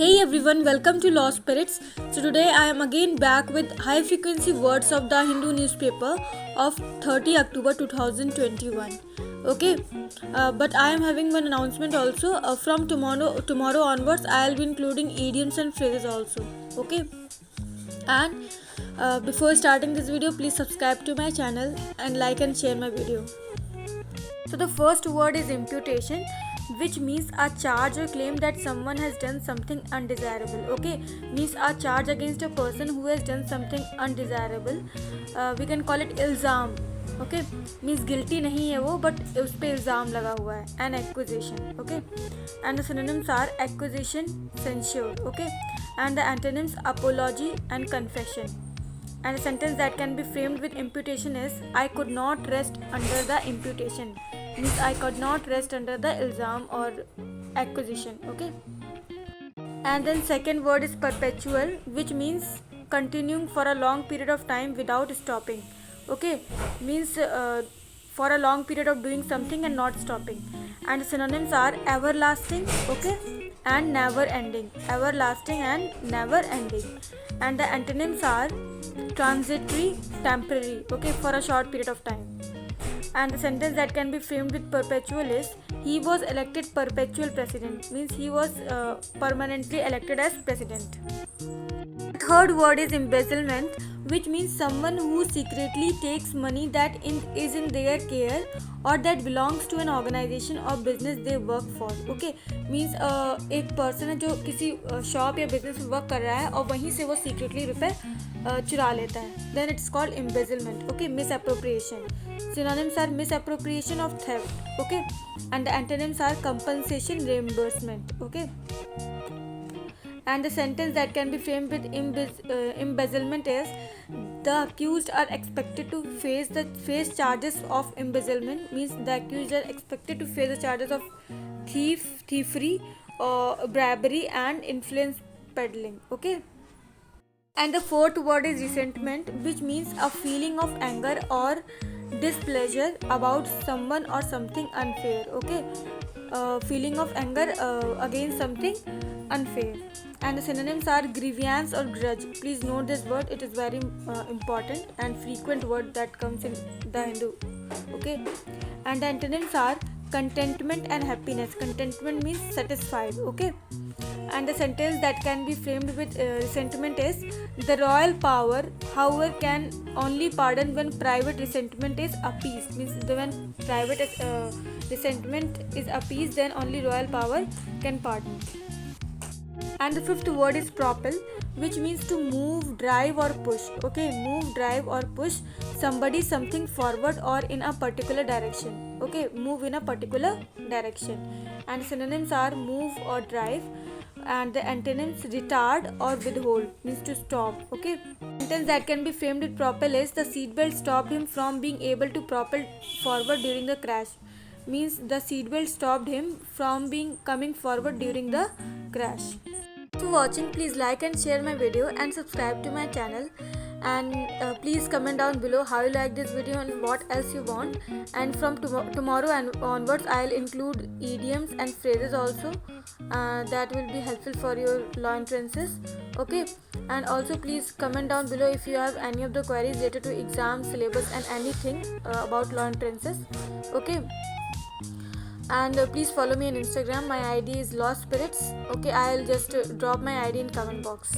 Hey everyone, welcome to Law Spirits. So today I am again back with high frequency words of the Hindu newspaper of 30 October 2021. Okay, but I am having one announcement also. From tomorrow onwards, I will be including idioms and phrases also. Okay, and before starting this video, please subscribe to my channel and like and share my video. So the first word is imputation, which means a charge or claim that someone has done something undesirable. Okay, means a charge against a person who has done something undesirable. We can call it ilzam. Okay, means guilty नहीं है वो, but उस पे इल्ज़ाम लगा हुआ है. An accusation. Okay, and the synonyms are accusation, censure. Okay, and the antonyms apology and confession. And a sentence that can be framed with imputation is I could not rest under the imputation. Means I could not rest under the ilzam or accusation. Okay. And then second word is perpetual, which means continuing for a long period of time without stopping. Okay, means for a long period of doing something and not stopping. And synonyms are everlasting, okay, and never ending. Everlasting and never ending. And the antonyms are transitory, temporary, okay, for a short period of time. And the sentence that can be framed with perpetual is he was elected perpetual president, means he was permanently elected as president. Third word is embezzlement, which means someone who secretly takes money that is in their care or that belongs to an organization or business they work for. Okay, means एक person है जो किसी shop या business में work कर रहा है और वहीं से वो secretly रुपए चुरा लेता है. Then it's called embezzlement. Okay, misappropriation. Synonyms are misappropriation of theft. Okay, and the antonyms are compensation, reimbursement. Okay. And the sentence that can be framed with embezzlement is the accused are expected to face charges of embezzlement, means the accused are expected to face the charges of thievery, bribery and influence peddling. Okay. And the fourth word is resentment, which means a feeling of anger or displeasure about someone or something unfair. Okay, feeling of anger against something unfair. And the synonyms are grievance or grudge. Please note this word, it is very important and frequent word that comes in the Hindu. Okay, and the antonyms are contentment and happiness. Contentment means satisfied. Okay, and the sentence that can be framed with resentment is the royal power however can only pardon when private resentment is appeased, means when private resentment is appeased, then only royal power can pardon. And the fifth word is propel, which means to move, drive or push. Okay, move, drive or push somebody, something forward or in a particular direction. Okay, move in a particular direction. And synonyms are move or drive. And the antonyms retard or withhold, means to stop. Okay, sentence that can be framed with propel is the seatbelt stopped him from being able to propel forward during the crash, means the seatbelt stopped him from coming forward during the crash. Thanks for watching. Please like and share my video and subscribe to my channel, and please comment down below how you like this video and what else you want. And from tomorrow and onwards I'll include idioms and phrases also that will be helpful for your law entrances. Okay, and also please comment down below if you have any of the queries related to exam syllabus and anything about law entrances. Okay, and please follow me on Instagram. My ID is Law Spirits. Okay, I'll just drop my ID in comment box.